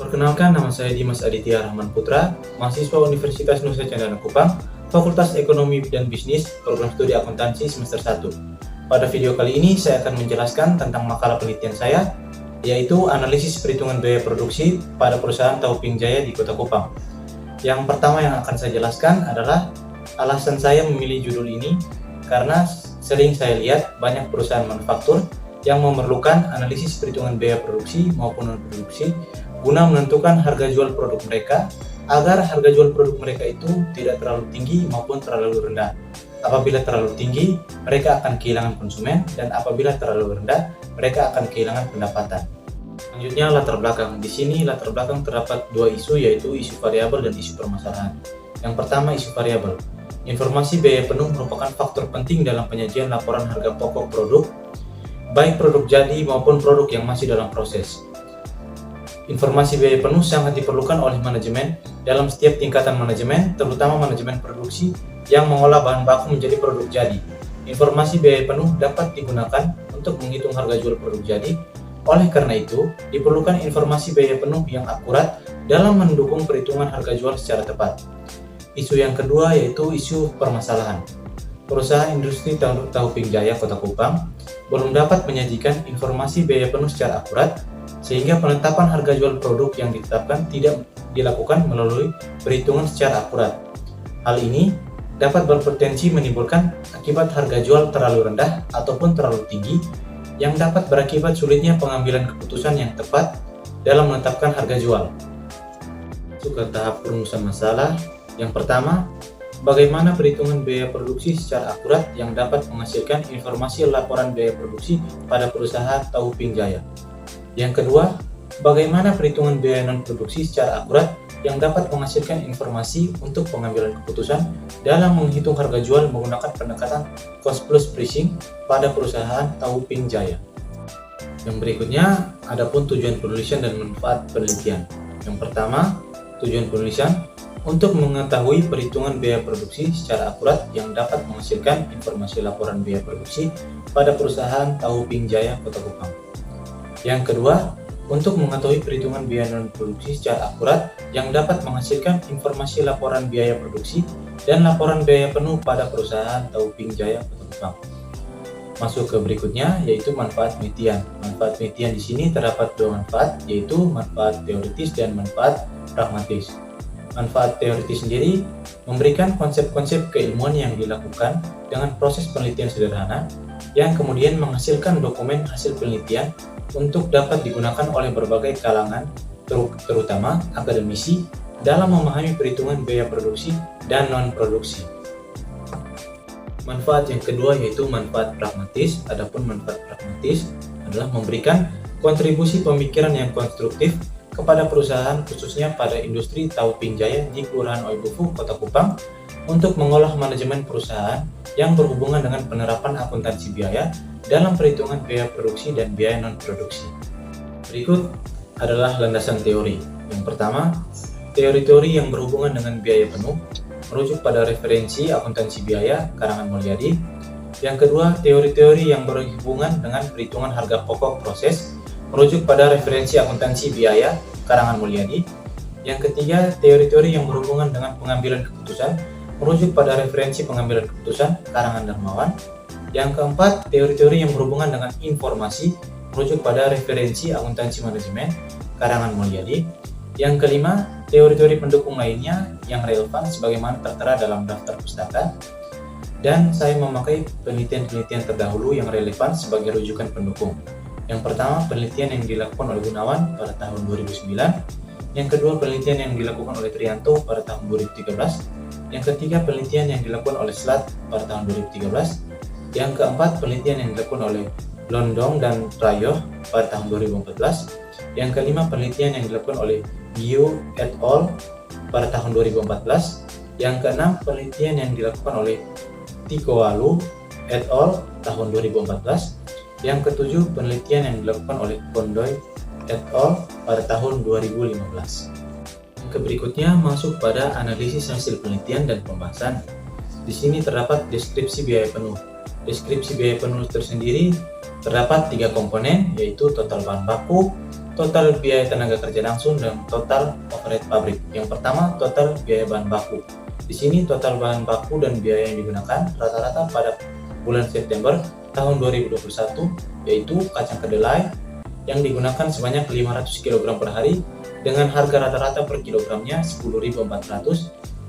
Perkenalkan, nama saya Dimas Aditya Rahman Putra, mahasiswa Universitas Nusa Cendana Kupang, Fakultas Ekonomi dan Bisnis, Program Studi Akuntansi semester 1. Pada video kali ini saya akan menjelaskan tentang makalah penelitian saya, yaitu analisis perhitungan biaya produksi pada perusahaan Tauping Jaya di Kota Kupang. Yang pertama yang akan saya jelaskan adalah alasan saya memilih judul ini karena sering saya lihat banyak perusahaan manufaktur yang memerlukan analisis perhitungan biaya produksi maupun non-produksi guna menentukan harga jual produk mereka agar harga jual produk mereka itu tidak terlalu tinggi maupun terlalu rendah. Apabila terlalu tinggi, mereka akan kehilangan konsumen, dan apabila terlalu rendah, mereka akan kehilangan pendapatan. Selanjutnya, latar belakang. Di sini latar belakang terdapat dua isu, yaitu isu variabel dan isu permasalahan. Yang pertama, isu variabel. Informasi biaya penuh merupakan faktor penting dalam penyajian laporan harga pokok produk, baik produk jadi maupun produk yang masih dalam proses. Informasi biaya penuh sangat diperlukan oleh manajemen dalam setiap tingkatan manajemen, terutama manajemen produksi yang mengolah bahan baku menjadi produk jadi. Informasi biaya penuh dapat digunakan untuk menghitung harga jual produk jadi. Oleh karena itu, diperlukan informasi biaya penuh yang akurat dalam mendukung perhitungan harga jual secara tepat. Isu yang kedua yaitu isu permasalahan. Perusahaan industri Tauping Jaya Kota Kupang belum dapat menyajikan informasi biaya penuh secara akurat, sehingga penetapan harga jual produk yang ditetapkan tidak dilakukan melalui perhitungan secara akurat. Hal ini dapat berpotensi menimbulkan akibat harga jual terlalu rendah ataupun terlalu tinggi, yang dapat berakibat sulitnya pengambilan keputusan yang tepat dalam menetapkan harga jual. Masuk ke tahap perumusan masalah. Yang pertama, bagaimana perhitungan biaya produksi secara akurat yang dapat menghasilkan informasi laporan biaya produksi pada perusahaan Tauping Jaya. Yang kedua, bagaimana perhitungan biaya non-produksi secara akurat yang dapat menghasilkan informasi untuk pengambilan keputusan dalam menghitung harga jual menggunakan pendekatan cost plus pricing pada perusahaan Tauping Jaya. Yang berikutnya, adapun tujuan penulisan dan manfaat penelitian. Yang pertama, tujuan penulisan untuk mengetahui perhitungan biaya produksi secara akurat yang dapat menghasilkan informasi laporan biaya produksi pada perusahaan Tauping Jaya Kota Kupang. Yang kedua, untuk mengetahui perhitungan biaya non-produksi secara akurat yang dapat menghasilkan informasi laporan biaya produksi dan laporan biaya penuh pada perusahaan Tauping Jaya Kota Kupang. Masuk ke berikutnya, yaitu manfaat penelitian. Manfaat penelitian di sini terdapat dua manfaat, yaitu manfaat teoritis dan manfaat pragmatis. Manfaat teoritis sendiri memberikan konsep-konsep keilmuan yang dilakukan dengan proses penelitian sederhana yang kemudian menghasilkan dokumen hasil penelitian untuk dapat digunakan oleh berbagai kalangan, terutama akademisi, dalam memahami perhitungan biaya produksi dan non-produksi. Manfaat yang kedua yaitu manfaat pragmatis. Adapun manfaat pragmatis adalah memberikan kontribusi pemikiran yang konstruktif kepada perusahaan, khususnya pada industri Tauping Jaya di Kelurahan Oibufu, Kota Kupang, untuk mengolah manajemen perusahaan yang berhubungan dengan penerapan akuntansi biaya dalam perhitungan biaya produksi dan biaya non-produksi. Berikut adalah landasan teori. Yang pertama, teori-teori yang berhubungan dengan biaya penuh merujuk pada referensi akuntansi biaya karangan Mulyadi. Yang kedua, teori-teori yang berhubungan dengan perhitungan harga pokok proses merujuk pada referensi akuntansi biaya karangan Mulyadi. Yang ketiga, teori-teori yang berhubungan dengan pengambilan keputusan merujuk pada referensi pengambilan keputusan karangan Darmawan. Yang keempat, teori-teori yang berhubungan dengan informasi merujuk pada referensi akuntansi manajemen karangan Mulyadi. Yang kelima, teori-teori pendukung lainnya yang relevan sebagaimana tertera dalam daftar pustaka. Dan saya memakai penelitian-penelitian terdahulu yang relevan sebagai rujukan pendukung. Yang pertama, penelitian yang dilakukan oleh Gunawan pada tahun 2009. Yang kedua, penelitian yang dilakukan oleh Trianto pada tahun 2013. Yang ketiga, penelitian yang dilakukan oleh Slat pada tahun 2013. Yang keempat, penelitian yang dilakukan oleh Londong dan Rayo pada tahun 2014. Yang kelima, penelitian yang dilakukan oleh Gio et al. Pada tahun 2014. Yang keenam, penelitian yang dilakukan oleh Tikoalu et al. Tahun 2014. Yang ketujuh, penelitian yang dilakukan oleh Kondoy et al. Pada tahun 2015. Yang berikutnya masuk pada analisis hasil penelitian dan pembahasan. Di sini terdapat deskripsi biaya penuh. Deskripsi biaya penuh tersendiri terdapat 3 komponen, yaitu total bahan baku, total biaya tenaga kerja langsung dan total overhead pabrik. Yang pertama, total biaya bahan baku. Di sini total bahan baku dan biaya yang digunakan rata-rata pada bulan September tahun 2021 yaitu kacang kedelai yang digunakan sebanyak 500 kg per hari dengan harga rata-rata per kilogramnya 10.400,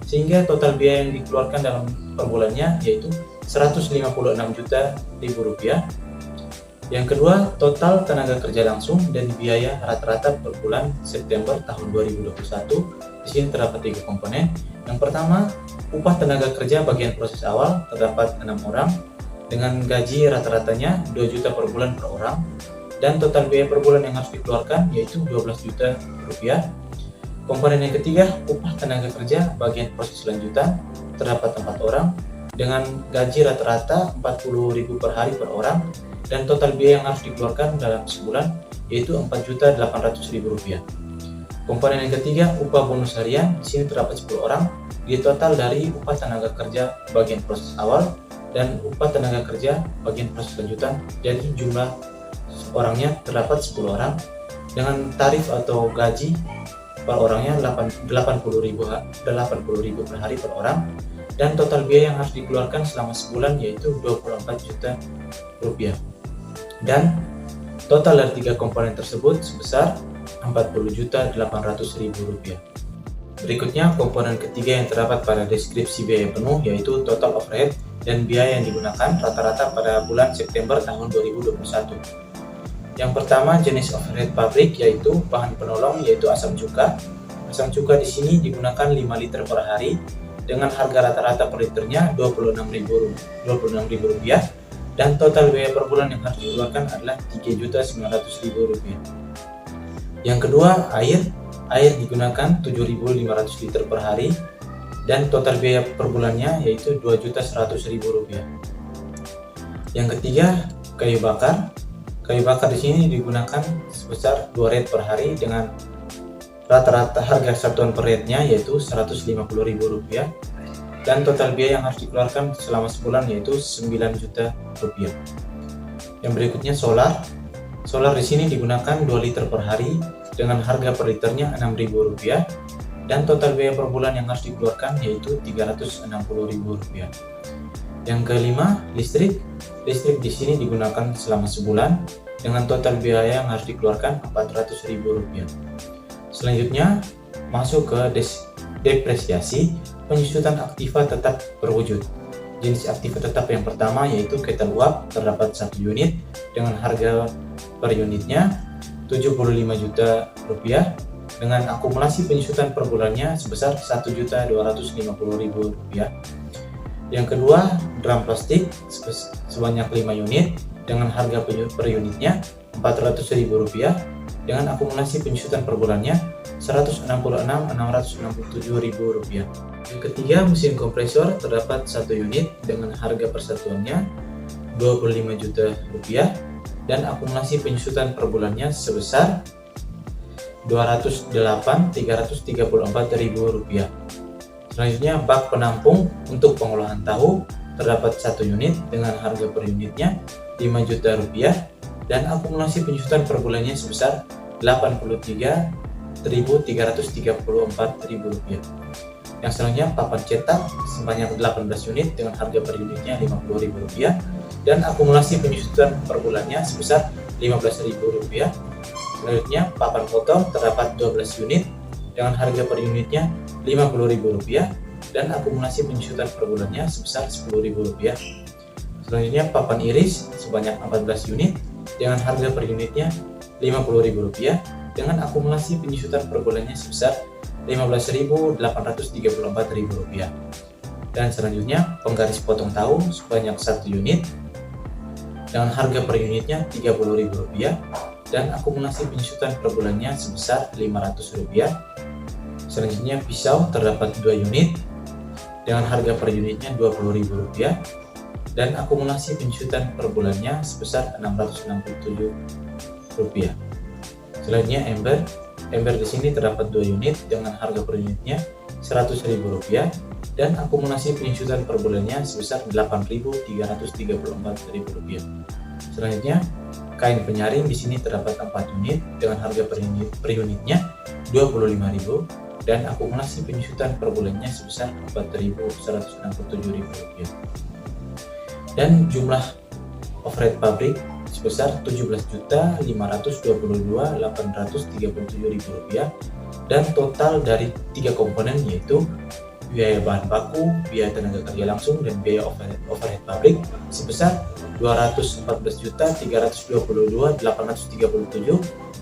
sehingga total biaya yang dikeluarkan dalam per bulannya yaitu 156 juta rupiah. Yang kedua, total tenaga kerja langsung dan biaya rata-rata per bulan September tahun 2021. Di sini terdapat 3 komponen. Yang pertama, upah tenaga kerja bagian proses awal terdapat 6 orang dengan gaji rata-ratanya 2 juta per bulan per orang, dan total biaya per bulan yang harus dikeluarkan yaitu 12 juta rupiah. Komponen yang ketiga, upah tenaga kerja bagian proses lanjutan terdapat 4 orang dengan gaji rata-rata 40.000 per hari per orang, dan total biaya yang harus dikeluarkan dalam sebulan yaitu 4.800.000 rupiah. Komponen yang ketiga, upah bonus harian. Di sini terdapat 10 orang di total dari upah tenaga kerja bagian proses awal dan upah tenaga kerja bagian proses lanjutan. Jadi jumlah orangnya terdapat 10 orang dengan tarif atau gaji per orangnya 80.000 per hari per orang, dan total biaya yang harus dikeluarkan selama sebulan yaitu 24 juta rupiah. Dan total dari 3 komponen tersebut sebesar 40.800.000 rupiah. Berikutnya komponen ketiga yang terdapat pada deskripsi biaya penuh yaitu total overhead dan biaya yang digunakan rata-rata pada bulan September tahun 2021. Yang pertama, jenis overhead pabrik yaitu bahan penolong yaitu asam cuka. Asam cuka di sini digunakan 5 liter per hari dengan harga rata-rata per liternya 26.000 rupiah, dan total biaya per bulan yang harus dikeluarkan adalah 3.900.000 rupiah. Yang kedua, air digunakan 7.500 liter per hari dan total biaya per bulannya yaitu 2.100.000 rupiah. Yang ketiga, kayu bakar. Kayu bakar di sini digunakan sebesar 2 red per hari dengan rata-rata harga satuan per rednya yaitu 150.000 rupiah, dan total biaya yang harus dikeluarkan selama sebulan yaitu 9 juta rupiah. Yang berikutnya solar. Solar di sini digunakan 2 liter per hari dengan harga per liternya 6.000 rupiah, dan total biaya per bulan yang harus dikeluarkan yaitu 360.000 rupiah. Yang kelima, listrik. Listrik di sini digunakan selama sebulan dengan total biaya yang harus dikeluarkan 400.000 rupiah. Selanjutnya masuk ke depresiasi. Penyusutan aktiva tetap berwujud. Jenis aktiva tetap yang pertama yaitu kettle uap, terdapat 1 unit dengan harga per unitnya 75 juta rupiah dengan akumulasi penyusutan per bulannya sebesar 1.250.000 rupiah. Yang kedua, drum plastik sebanyak 5 unit dengan harga per unitnya 400.000 rupiah dengan akumulasi penyusutan per bulannya 166.667.000 rupiah. Yang ketiga, mesin kompresor terdapat 1 unit dengan harga persatuannya 25 juta rupiah dan akumulasi penyusutan per bulannya sebesar 208.334.000 rupiah. Selanjutnya, bak penampung untuk pengolahan tahu terdapat 1 unit dengan harga per unitnya 5 juta rupiah dan akumulasi penyusutan per bulannya sebesar 83.334.000 rupiah. Yang selanjutnya, papan cetak sebanyak 18 unit dengan harga per unitnya 50.000 rupiah dan akumulasi penyusutan per bulannya sebesar 15.000 rupiah. Selanjutnya, papan foto terdapat 12 unit dengan harga per unitnya 50.000 rupiah dan akumulasi penyusutan per bulannya sebesar 10.000 rupiah. Selanjutnya, papan iris sebanyak 14 unit dengan harga per unitnya 50.000 rupiah dengan akumulasi penyusutan per bulannya sebesar 15.834.000 rupiah. Dan selanjutnya, penggaris potong tahu sebanyak 1 unit dengan harga per unitnya 30.000 rupiah dan akumulasi penyusutan per bulannya sebesar 500 rupiah. Selanjutnya, pisau terdapat 2 unit dengan harga per unitnya 20.000 rupiah dan akumulasi penyusutan per bulannya sebesar 667 rupiah. Selanjutnya, ember di sini terdapat 2 unit dengan harga per unitnya 100.000 rupiah dan akumulasi penyusutan per bulannya sebesar 8.334.000 rupiah. Selanjutnya, kain penyaring di sini terdapat 4 unit dengan harga per unitnya Rp25.000 dan akumulasi penyusutan per bulannya sebesar Rp4.167.000. Dan jumlah overhead pabrik sebesar Rp17.522.837.000 dan total dari 3 komponen yaitu biaya bahan baku, biaya tenaga kerja langsung, dan biaya overhead pabrik sebesar Rp214.322.837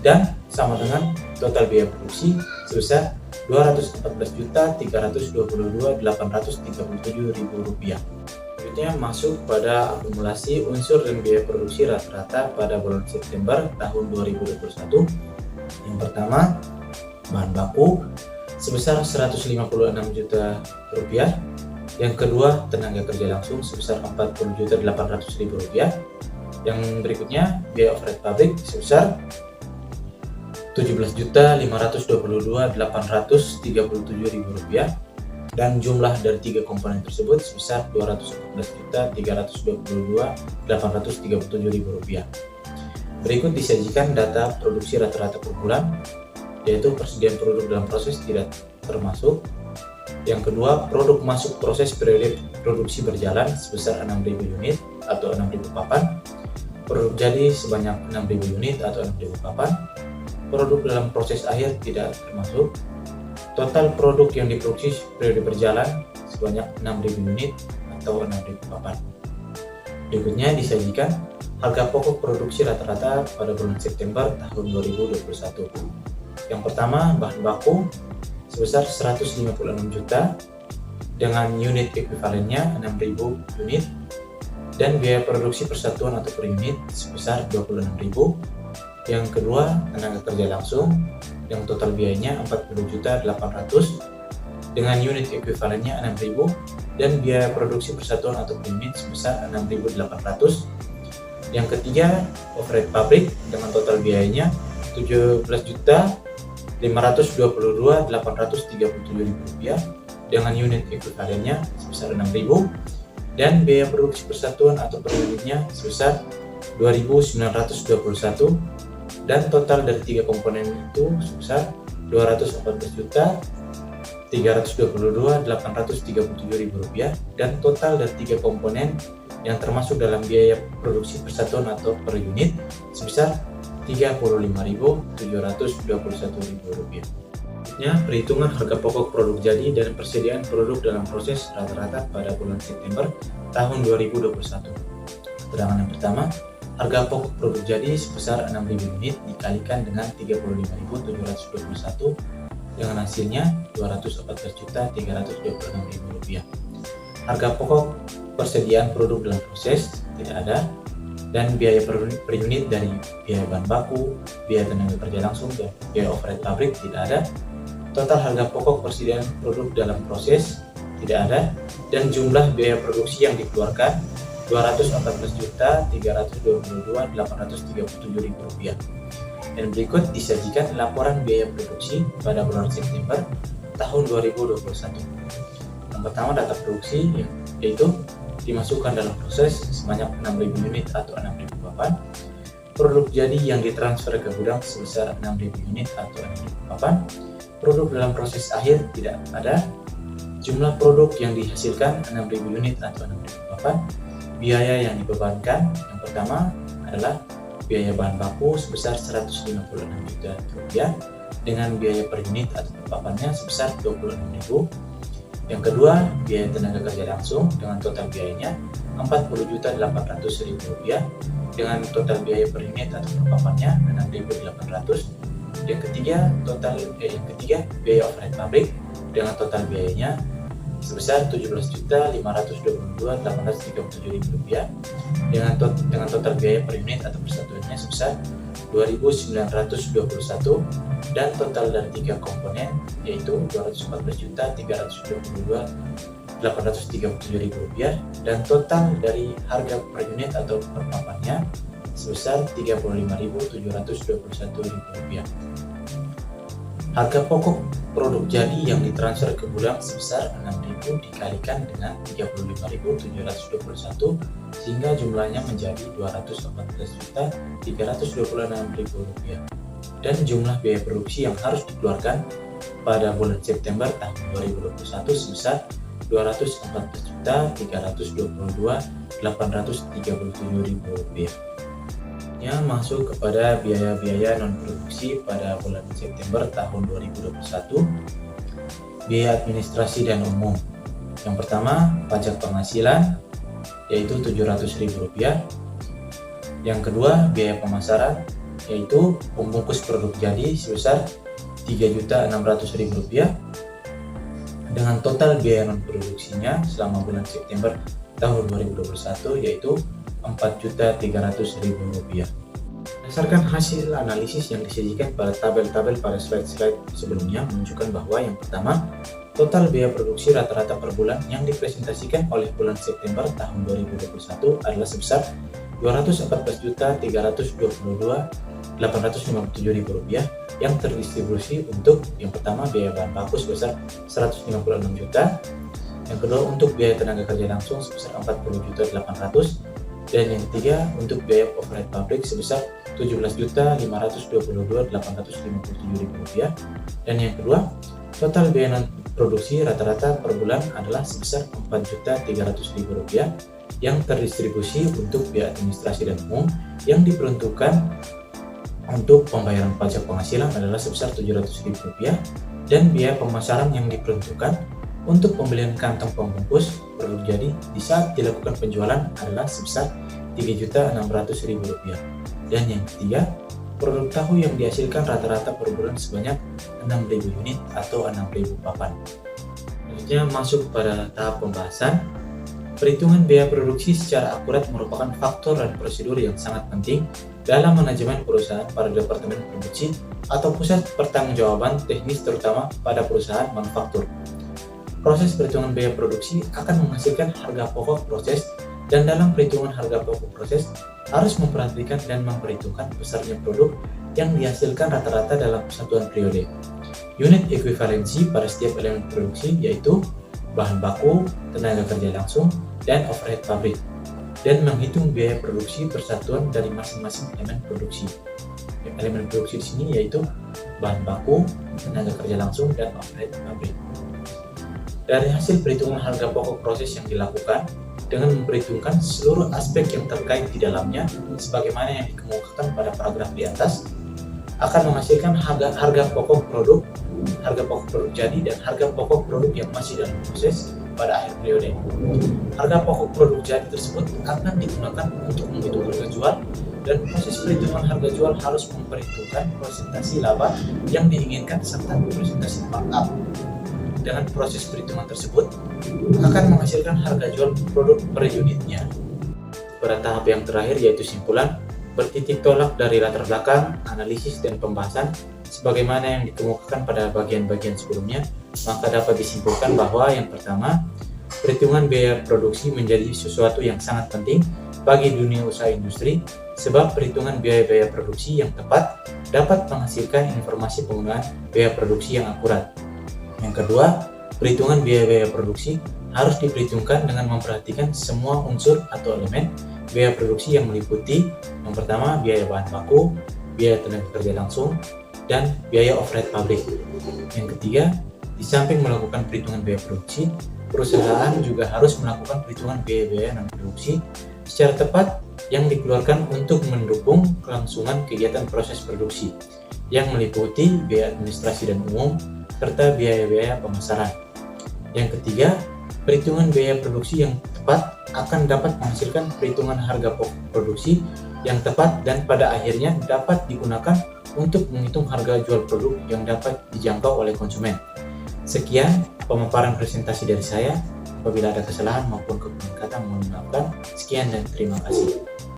dan sama dengan total biaya produksi sebesar Rp214.322.837.000. Selanjutnya masuk pada akumulasi unsur dan biaya produksi rata-rata pada bulan September tahun 2021. Yang pertama, bahan baku sebesar Rp156 juta. Yang kedua, tenaga kerja langsung sebesar Rp40.800.000. Yang berikutnya, biaya overhead pabrik sebesar Rp17.522.837.000 dan jumlah dari 3 komponen tersebut sebesar Rp214.322.837.000. Berikut disajikan data produksi rata-rata per bulan, yaitu persediaan produk dalam proses tidak termasuk. Yang kedua, produk masuk proses periode produksi berjalan sebesar 6.000 unit atau 6.000 papan, produk jadi sebanyak 6.000 unit atau 6.000 papan, produk dalam proses akhir tidak termasuk, total produk yang diproduksi periode berjalan sebanyak 6.000 unit atau 6.000 papan. Berikutnya disajikan harga pokok produksi rata-rata pada bulan September tahun 2021. Yang pertama, bahan baku sebesar Rp156 juta dengan unit ekuivalennya 6.000 unit dan biaya produksi persatuan atau per unit sebesar Rp26.000. Yang kedua, tenaga kerja langsung yang total biayanya Rp40.800.000 dengan unit ekuivalennya 6.000 dan biaya produksi persatuan atau per unit sebesar Rp6.800. Yang ketiga, overhead pabrik dengan total biayanya Rp17.522.837.000 dengan unit ekuivalennya sebesar 6.000 dan biaya produksi persatuan atau per unitnya sebesar 2.921 dan total dari 3 komponen itu sebesar Rp214.322.837.000 dan total dari 3 komponen yang termasuk dalam biaya produksi persatuan atau per unit sebesar Rp35.721.000. Selanjutnya, perhitungan harga pokok produk jadi dan persediaan produk dalam proses rata-rata pada bulan September tahun 2021. Keterangan yang pertama, harga pokok produk jadi sebesar 6.000 unit dikalikan dengan Rp34.721 dengan hasilnya Rp214.326.000. Harga pokok persediaan produk dalam proses tidak ada, dan biaya per unit dari biaya bahan baku, biaya tenaga kerja langsung, dan biaya overhead pabrik tidak ada. Total harga pokok persediaan produk dalam proses tidak ada, dan jumlah biaya produksi yang dikeluarkan Rp214.322.837.000. Dan berikut disajikan laporan biaya produksi pada bulan September tahun 2021. Yang pertama, data produksi yaitu dimasukkan dalam proses sebanyak 6.000 unit atau 6.000 papan, produk jadi yang ditransfer ke gudang sebesar 6.000 unit atau 6.000 papan, produk dalam proses akhir tidak ada, jumlah produk yang dihasilkan 6.000 unit atau 6.000 papan, biaya yang dibebankan. Yang pertama adalah biaya bahan baku sebesar Rp156 juta dengan biaya per unit atau per papannya sebesar Rp26.000. Yang kedua, biaya tenaga kerja langsung dengan total biayanya Rp40.800.000 dengan total biaya per unit atau per papannya Rp6.800. Yang ketiga, biaya overhead pabrik dengan total biayanya sebesar Rp17.522.837.000 dengan total biaya per unit atau persatuannya sebesar Rp2.921 dan total dari 3 komponen yaitu Rp214.322.837.000 dan total dari harga per unit atau per papannya sebesar Rp35.721.000. Harga pokok produk jadi yang ditransfer ke gudang sebesar 6.000 dikalikan dengan 35.721 sehingga jumlahnya menjadi Rp214.326.000 dan jumlah biaya produksi yang harus dikeluarkan pada bulan September tahun 2021 sebesar Rp214.322.837.000. Yang masuk kepada biaya-biaya non-produksi pada bulan September tahun 2021, biaya administrasi dan umum. Yang pertama, pajak penghasilan, yaitu Rp700.000. Yang kedua, biaya pemasaran, yaitu pembungkus produk jadi sebesar Rp3.600.000, dengan total biaya non-produksinya selama bulan September tahun 2021 yaitu Rp4.300.000. Berdasarkan hasil analisis yang disajikan pada tabel-tabel pada slide-slide sebelumnya menunjukkan bahwa yang pertama, total biaya produksi rata-rata per bulan yang dipresentasikan oleh bulan September tahun 2021 adalah sebesar Rp214.322.857.000 yang terdistribusi untuk yang pertama biaya bahan baku sebesar Rp156 juta, yang kedua untuk biaya tenaga kerja langsung sebesar Rp40.800.000, dan yang ketiga untuk biaya overhead pabrik sebesar Rp17.522.857.000, dan yang kedua total biaya non produksi rata-rata per bulan adalah sebesar Rp4.300.000 yang terdistribusi untuk biaya administrasi dan umum yang diperuntukkan untuk pembayaran pajak penghasilan adalah sebesar Rp700.000 dan biaya pemasaran yang diperuntukkan untuk pembelian kantong pembungkus produk jadi di saat dilakukan penjualan adalah sebesar Rp3.600.000. Dan yang ketiga, produk tahu yang dihasilkan rata-rata per bulan sebanyak 6.000 unit atau 6.000 papan. Selanjutnya masuk pada tahap pembahasan. Perhitungan biaya produksi secara akurat merupakan faktor dan prosedur yang sangat penting dalam manajemen perusahaan pada Departemen Produksi atau Pusat Pertanggungjawaban Teknis terutama pada perusahaan manufaktur. Proses perhitungan biaya produksi akan menghasilkan harga pokok proses dan dalam perhitungan harga pokok proses harus memperhatikan dan memperhitungkan besarnya produk yang dihasilkan rata-rata dalam satuan periode. Unit ekuivalensi pada setiap elemen produksi yaitu bahan baku, tenaga kerja langsung, dan overhead pabrik, dan menghitung biaya produksi persatuan dari masing-masing elemen produksi. Elemen produksi di sini yaitu bahan baku, tenaga kerja langsung, dan overhead pabrik. Dari hasil perhitungan harga pokok proses yang dilakukan dengan memperhitungkan seluruh aspek yang terkait di dalamnya sebagaimana yang dikemukakan pada paragraf di atas, akan menghasilkan harga pokok produk jadi dan harga pokok produk yang masih dalam proses pada akhir periode. Harga pokok produk jadi tersebut akan digunakan untuk menghitung harga jual, dan proses perhitungan harga jual harus memperhitungkan presentasi laba yang diinginkan serta presentasi markup. Dengan proses perhitungan tersebut akan menghasilkan harga jual produk per unitnya. Pada tahap yang terakhir yaitu simpulan, bertitik tolak dari latar belakang, analisis, dan pembahasan sebagaimana yang dikemukakan pada bagian-bagian sebelumnya, maka dapat disimpulkan bahwa yang pertama, perhitungan biaya produksi menjadi sesuatu yang sangat penting bagi dunia usaha industri sebab perhitungan biaya-biaya produksi yang tepat dapat menghasilkan informasi penggunaan biaya produksi yang akurat. Yang kedua, perhitungan biaya-biaya produksi harus diperhitungkan dengan memperhatikan semua unsur atau elemen biaya produksi yang meliputi yang pertama biaya bahan baku, biaya tenaga kerja langsung, dan biaya overhead pabrik. Yang ketiga, di samping melakukan perhitungan biaya produksi, perusahaan juga harus melakukan perhitungan biaya-biaya non-produksi secara tepat yang dikeluarkan untuk mendukung kelangsungan kegiatan proses produksi yang meliputi biaya administrasi dan umum serta biaya-biaya pemasaran. Yang ketiga, perhitungan biaya produksi yang tepat akan dapat menghasilkan perhitungan harga pokok produksi yang tepat dan pada akhirnya dapat digunakan untuk menghitung harga jual produk yang dapat dijangkau oleh konsumen. Sekian pemaparan presentasi dari saya. Apabila ada kesalahan maupun kekurangan kata mohon dimaafkan. Sekian dan terima kasih.